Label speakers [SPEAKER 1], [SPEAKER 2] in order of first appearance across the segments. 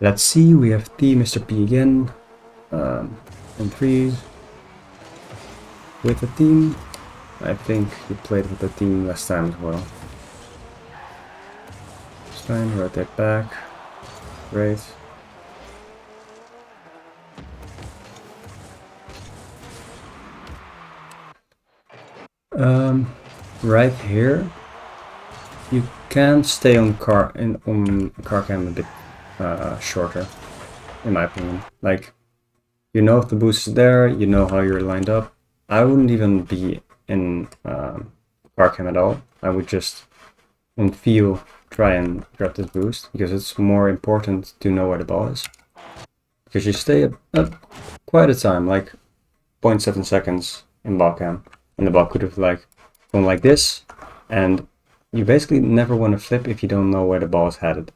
[SPEAKER 1] Let's see, we have Mr. P again. On freeze. With the team. I think he played with the team last time as well. It's fine, rotate back. Great. Right here, you can stay on car cam a bit shorter, in my opinion. Like, you know if the boost is there, you know how you're lined up. I wouldn't even be in car cam at all. I would just, in feel, try and grab this boost, because it's more important to know where the ball is. Because you stay up quite a time, like 0.7 seconds in ball cam, and the ball could have like gone like this, and you basically never want to flip if you don't know where the ball is headed.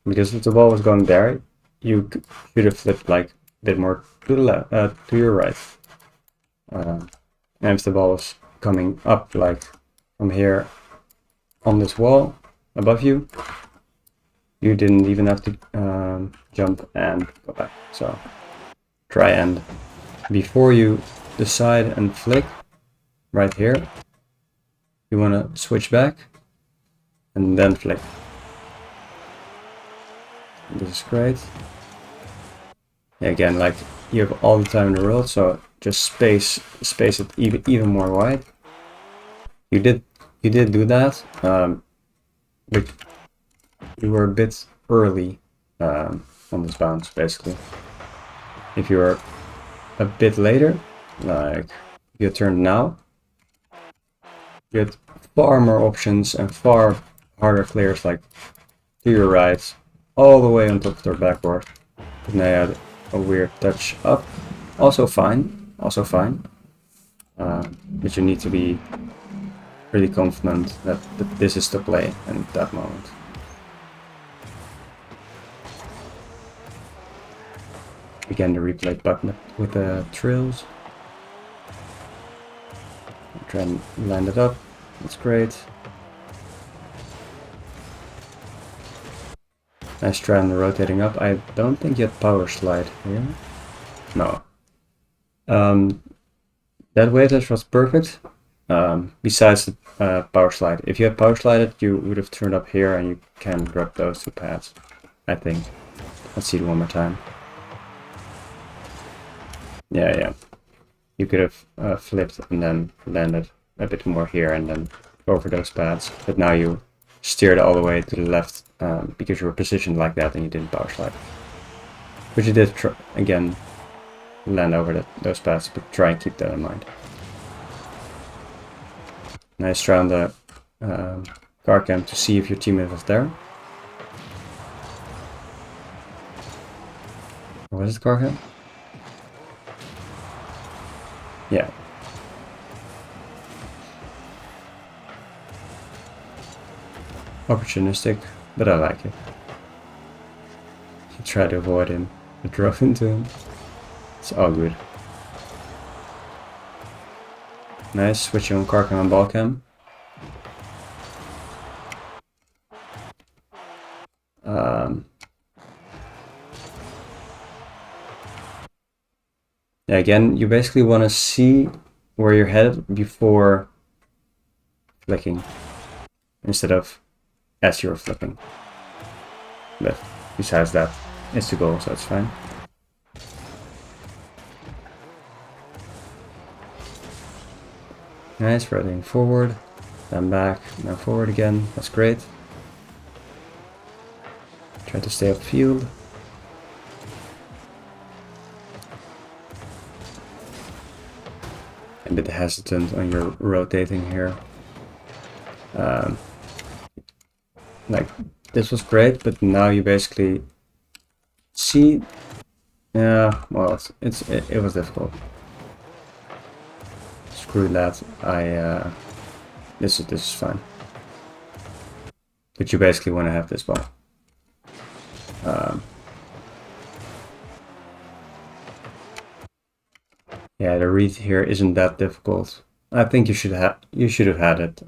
[SPEAKER 1] Because if the ball was going there, you should have flipped like a bit more to the left, to your right. And if the ball was coming up like from here on this wall above you, you didn't even have to jump and go back. So try and before you decide and flick right here, you want to switch back and then flick. This is great. Again, like you have all the time in the world, so just space it even more wide. You did do that, but you were a bit early on this bounce, basically. If you were a bit later, like your turn now, you had far more options and far harder clears, like to your right, all the way on top of their backboard. But now you had a weird touch up, also fine, but you need to be pretty confident that this is the play in that moment. Again, the replay button with the trills. Try and land it up. That's great. Nice try on the rotating up. I don't think you had power slide here. No. That wave dash was perfect. Besides the power slide. If you had power slided, you would have turned up here and you can grab those two pads, I think. Let's see it one more time. Yeah. You could have flipped and then landed a bit more here and then over those pads. But now you steered all the way to the left because you were positioned like that and you didn't power slide. But you did, again, land over those pads, but try and keep that in mind. Nice try on the car cam to see if your teammate was there. Or was it car cam? Yeah. Opportunistic, but I like it. You try to avoid him, but drove into him. It's all good. Nice, switching on car cam and ball cam. Yeah, again, you basically want to see where you're headed before flicking, instead of as you're flipping. But besides that, it's the goal, so it's fine. Nice, rotating forward, then back, now forward again. That's great. Try to stay upfield. A bit hesitant on your rotating here. Like this was great, but now you basically see. Yeah, well, it was difficult. Screw that. This is fine. But you basically want to have this ball. Yeah, the read here isn't that difficult. I think you should have had it.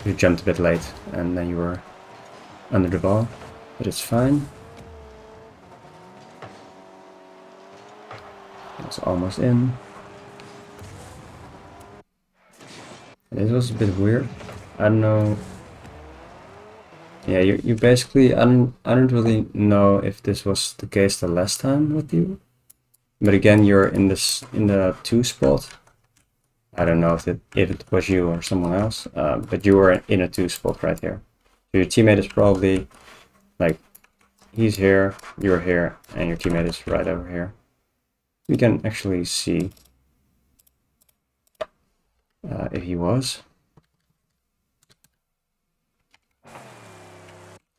[SPEAKER 1] You jumped a bit late and then you were under the ball, but it's fine. It's almost in. This was a bit weird. I don't know. Yeah, you basically, I don't really know if this was the case the last time with you. But again, you're in the 2 spot. I don't know if it was you or someone else, but you were in a 2 spot right here. So your teammate is probably like, he's here, you're here, and your teammate is right over here. We can actually see if he was.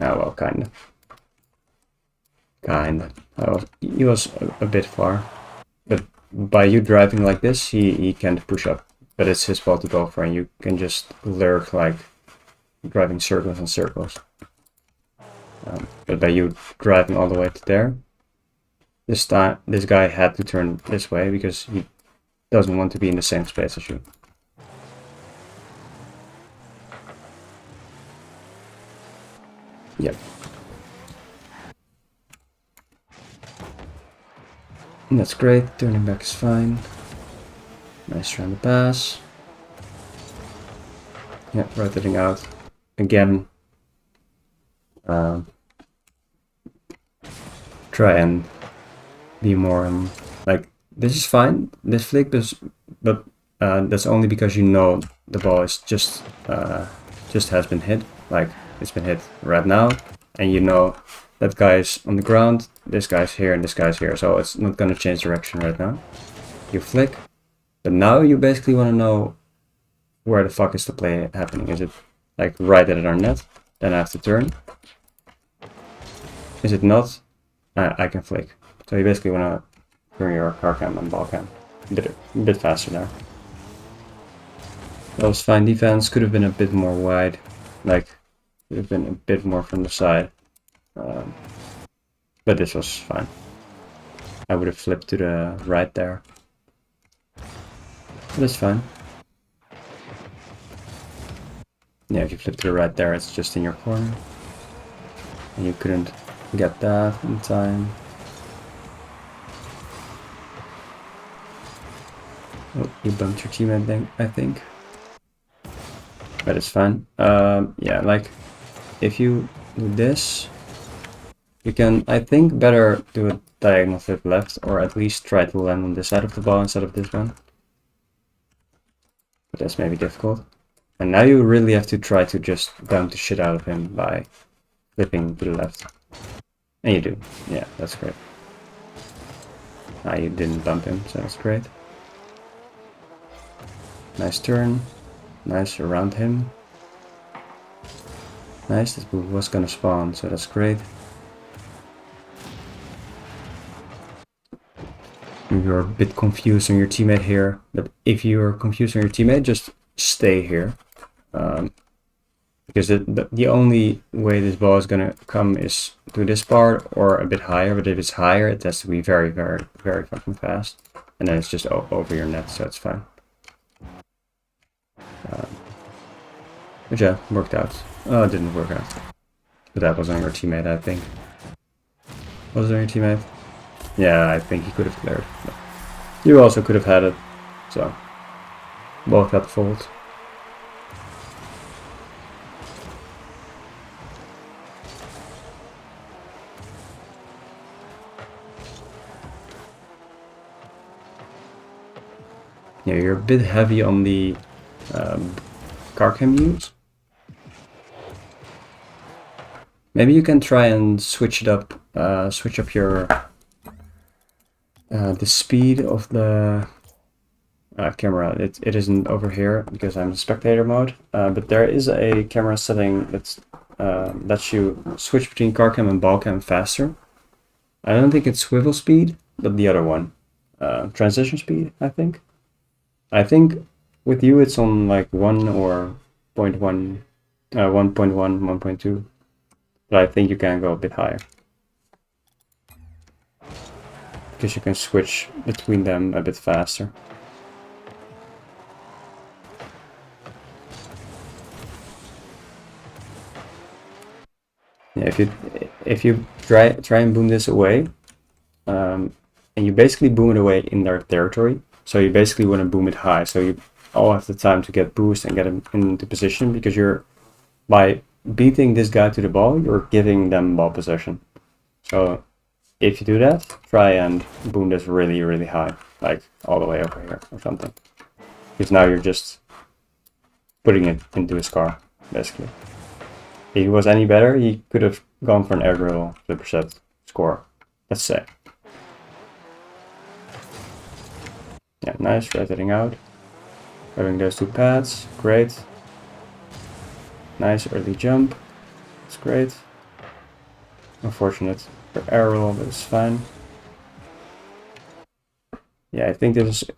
[SPEAKER 1] Oh well, kinda. He was a bit far. But by you driving like this, he can't push up. But it's his fault to go for, and you can just lurk like driving circles and circles. But by you driving all the way to there, this guy had to turn this way because he doesn't want to be in the same space as you. Yep. And that's great. Turning back is fine. Nice round the pass. Yeah, rotating out again. Try and be more like, this is fine, this flick, but that's only because you know the ball is just has been hit, like it's been hit right now, and you know that guy is on the ground, this guy's here, and this guy's here, so it's not going to change direction right now. You flick, but now you basically want to know where the fuck is the play happening. Is it like right at our net, then I have to turn? Is it not? I can flick. So you basically want to turn your car cam and ball cam a bit faster there. That was fine defense. Could have been a bit more wide. Like, could have been a bit more from the side. But this was fine. I would have flipped to the right there. But it's fine. Yeah, if you flip to the right there, it's just in your corner. And you couldn't get that in time. Oh, you bumped your teammate then, I think. But it's fine. Yeah, like, if you do this, you can, I think, better do a diagonal flip left, or at least try to land on this side of the ball instead of this one. But that's maybe difficult. And now you really have to try to just bump the shit out of him by flipping to the left. And you do. Yeah, that's great. You didn't bump him, so that's great. Nice turn. Nice around him. Nice, this move was gonna spawn, so that's great. You're a bit confused on your teammate here, but if you're confused on your teammate, just stay here. Because the only way this ball is gonna come is to this part or a bit higher, but if it's higher, it has to be very, very, very fucking fast. And then it's just over your net, so it's fine. But yeah, worked out. Oh, it didn't work out. But that was on your teammate, I think. Was it on your teammate? Yeah, I think he could have cleared. But you also could have had it. So, both got fault. Yeah, you're a bit heavy on the car cam use. Maybe you can try and switch it up, switch up your the speed of the camera. It isn't over here because I'm in spectator mode, but there is a camera setting that lets you switch between car cam and ball cam faster. I don't think it's swivel speed, but the other one, transition speed, I think. I think with you it's on like 1 or 0.1, 1.1, 1.2, but I think you can go a bit higher. Because you can switch between them a bit faster. Yeah, if you try and boom this away, and you basically boom it away in their territory. So you basically want to boom it high, so you all have the time to get boost and get him into position, because you're, by beating this guy to the ball, you're giving them ball possession. So if you do that, try and boom this really, really high, like all the way over here or something. Because now you're just putting it into his car, basically. If he was any better, he could have gone for an air drill flipper set score, let's say. Yeah, nice, rotating out. Having those two pads, great. Nice early jump, it's great. Unfortunate for air roll, but it's fine. Yeah, I think this is,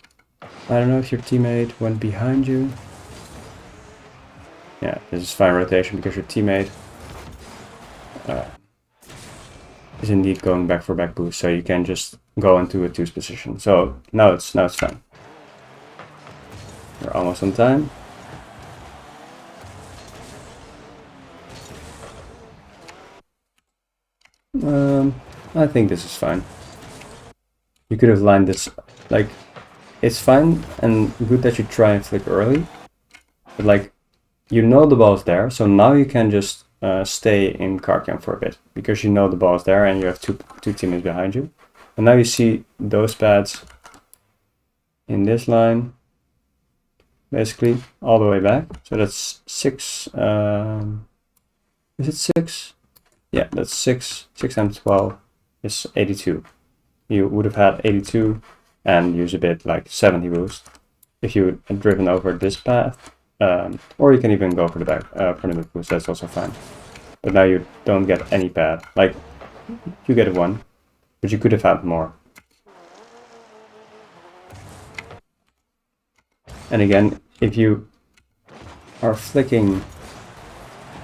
[SPEAKER 1] I don't know if your teammate went behind you. Yeah, this is fine rotation because your teammate is indeed going back for back boost, so you can just go into a 2's position. So now it's fine. We're almost on time. I think this is fine. You could have lined this, like, it's fine and good that you try and flick early, but like, you know the ball's there, so now you can just stay in car cam for a bit, because you know the ball's there and you have two teammates behind you. And now you see those pads in this line, basically all the way back. So that's 6, is it 6? Yeah, that's 6 times 12 is 82. You would have had 82 and use a bit like 70 boost if you had driven over this path. Or you can even go for the back for the mid boost, that's also fine. But now you don't get any pad. Like, you get 1, but you could have had more. And again, if you are flicking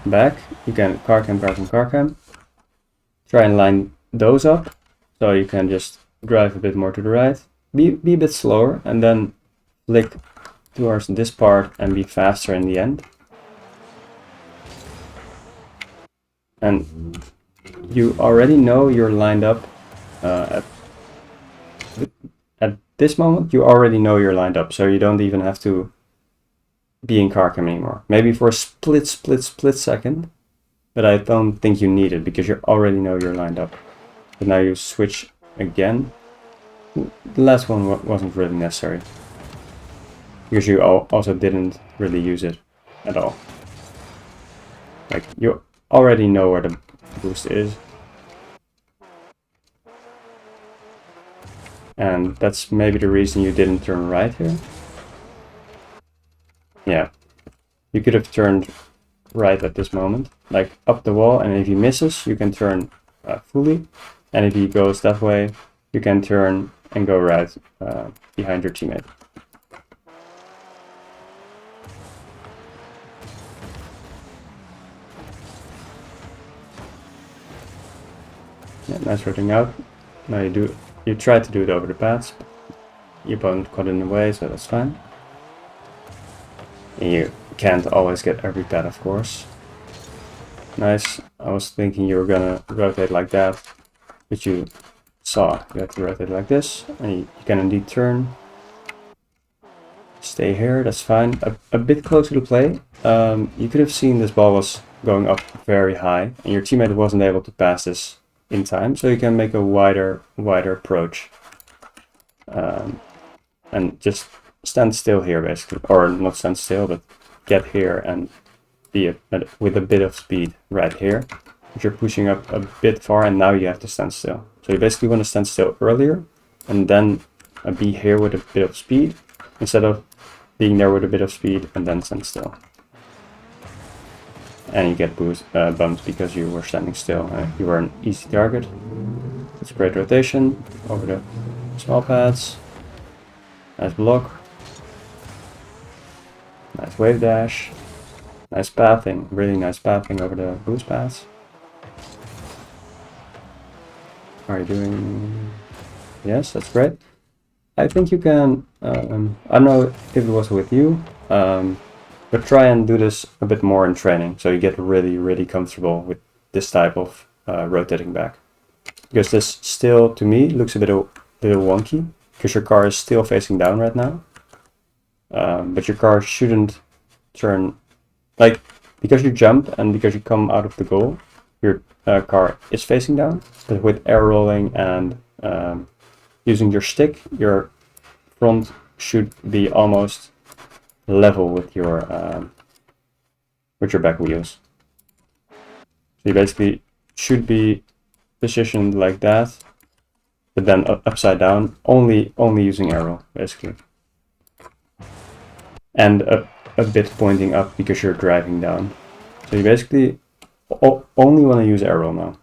[SPEAKER 1] back, you can car cam, car cam, car cam. Try and line those up, so you can just drive a bit more to the right. Be a bit slower, and then flick towards this part and be faster in the end. And you already know you're lined up at this moment. You already know you're lined up, so you don't even have to be in car cam anymore. Maybe for a split second, but I don't think you need it because you already know you're lined up. But now you switch again. The last one wasn't really necessary, because you also didn't really use it at all. Like, you already know where the boost is. And that's maybe the reason you didn't turn right here. Yeah, you could have turned right at this moment, like up the wall, and if he misses, you can turn fully. And if he goes that way, you can turn and go right behind your teammate. Yeah, nice rooting out. Now you try to do it over the paths. Your opponent caught in the way, so that's fine. And you can't always get every pad, of course. Nice. I was thinking you were gonna rotate like that, but you saw you have to rotate like this, and you can indeed turn. Stay here, that's fine. A bit closer to play. You could have seen this ball was going up very high, and your teammate wasn't able to pass this in time, so you can make a wider approach. And just stand still here, basically. Or not stand still, but get here and be with a bit of speed right here. If you're pushing up a bit far, and now you have to stand still. So you basically want to stand still earlier, and then be here with a bit of speed, instead of being there with a bit of speed and then stand still. And you get bumped because you were standing still. You were an easy target. It's great rotation over the small pads. Nice block. Nice wave dash. Nice pathing. Really nice pathing over the boost paths. Are you doing? Yes, that's great. I think you can, I don't know if it was with you, but try and do this a bit more in training, so you get really comfortable with this type of rotating back. Because this still, to me, looks a bit little wonky because your car is still facing down right now. But your car shouldn't turn, like, because you jump and because you come out of the goal, your car is facing down. But with air rolling and using your stick, your front should be almost level with your back wheels. So you basically should be positioned like that, but then upside down, only using arrow basically, and a bit pointing up because you're driving down. So you basically only want to use arrow now,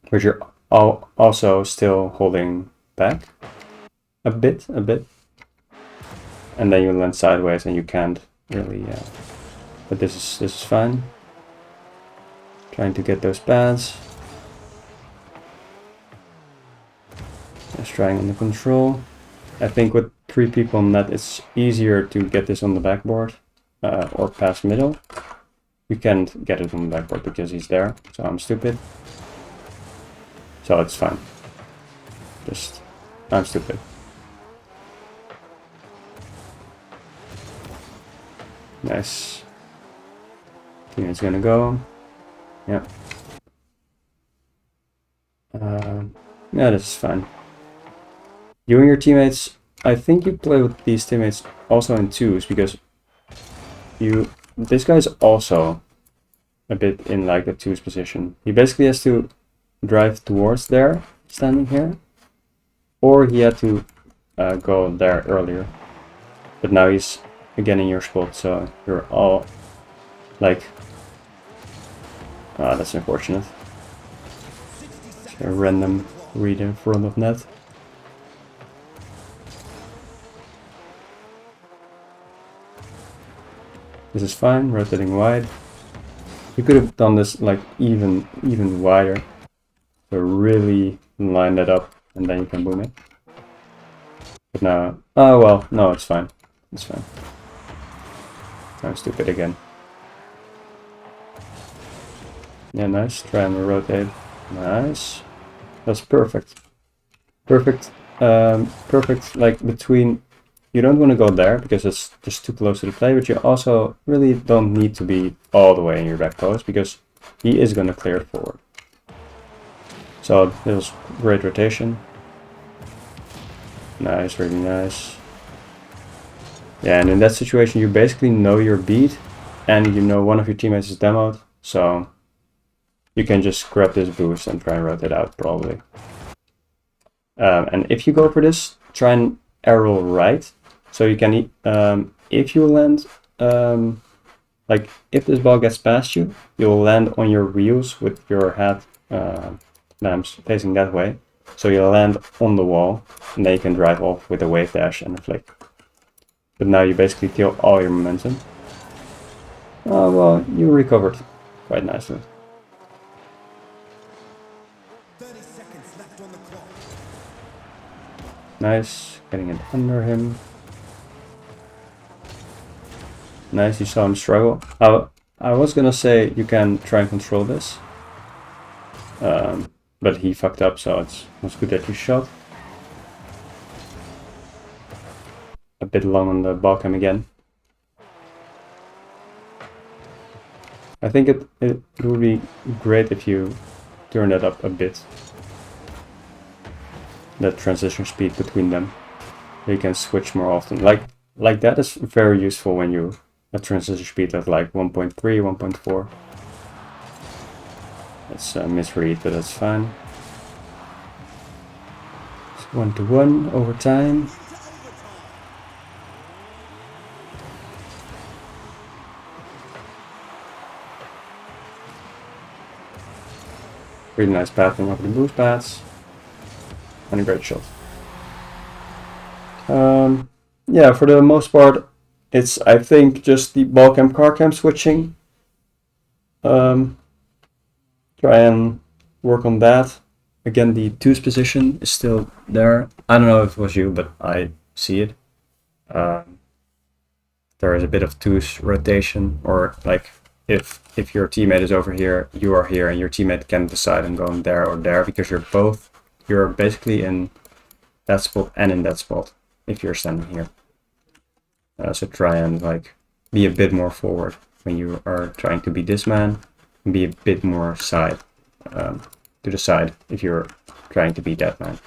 [SPEAKER 1] but you're also still holding back a bit, and then you land sideways and you can't really. But this is fine. Trying to get those pads. Just trying on the control. I think with 3 people on net, it's easier to get this on the backboard or past middle. We can't get it on the backboard because he's there, so I'm stupid. So it's fine. Just, I'm stupid. Nice. Teammate's gonna go. Yeah. Yeah, this is fine. You and your teammates, I think you play with these teammates also in twos because this guy's also a bit in like a twos position. He basically has to drive towards there, standing here, or he had to go there earlier. But now he's again in your spot, so you're all like, that's unfortunate. A random read in front of net. This is fine, rotating wide. You could have done this like even wider. So really line that up and then you can boom it. But now, oh well, no, it's fine. It's fine. I'm stupid again. Yeah, nice. Try and rotate. Nice. That's perfect. Perfect. Perfect. Like between. You don't want to go there because it's just too close to the play, but you also really don't need to be all the way in your back post because he is going to clear it forward. So it was great rotation. Nice, really nice. Yeah, and in that situation you basically know your beat and you know one of your teammates is demoed, so you can just grab this boost and try and rotate out probably. And if you go for this, try and arrow right. So you can, if you land, like if this ball gets past you, you'll land on your wheels with your head lamps facing that way. So you'll land on the wall and then you can drive off with a wave dash and a flick. But now you basically kill all your momentum. Oh well, you recovered quite nicely.
[SPEAKER 2] 30 seconds left on the clock.
[SPEAKER 1] Nice, getting it under him. Nice, you saw him struggle. I was gonna say you can try and control this. But he fucked up, so it was good that you shot. A bit long on the ball cam again. I think it would be great if you turn that up a bit. That transition speed between them. You can switch more often. Like that is very useful when you a transition speed of like 1.3, 1.4. That's a misread, but that's fine. It's 1-to-1 over time. Really nice pathing over the boost pads. And a great shot. Yeah, for the most part, it's, I think, just the ball cam, car cam switching. Try and work on that. Again, the twos position is still there. I don't know if it was you, but I see it. There is a bit of twos rotation, or like if your teammate is over here, you are here, and your teammate can decide on going there or there because you're basically in that spot and in that spot if you're standing here. So try and like be a bit more forward when you are trying to be this man, and be a bit more side to the side if you're trying to be that man.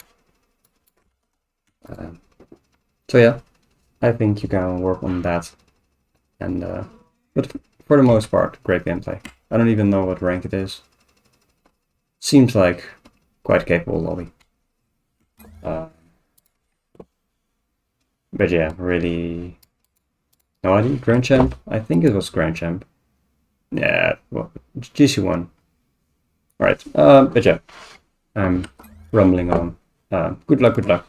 [SPEAKER 1] So yeah, I think you can work on that, and but for the most part, great gameplay. I don't even know what rank it is. Seems like quite capable lobby. But yeah, really. No idea. Grand Champ? I think it was Grand Champ. Yeah, well, GC1. Alright, but yeah, I'm rumbling on. Good luck, good luck.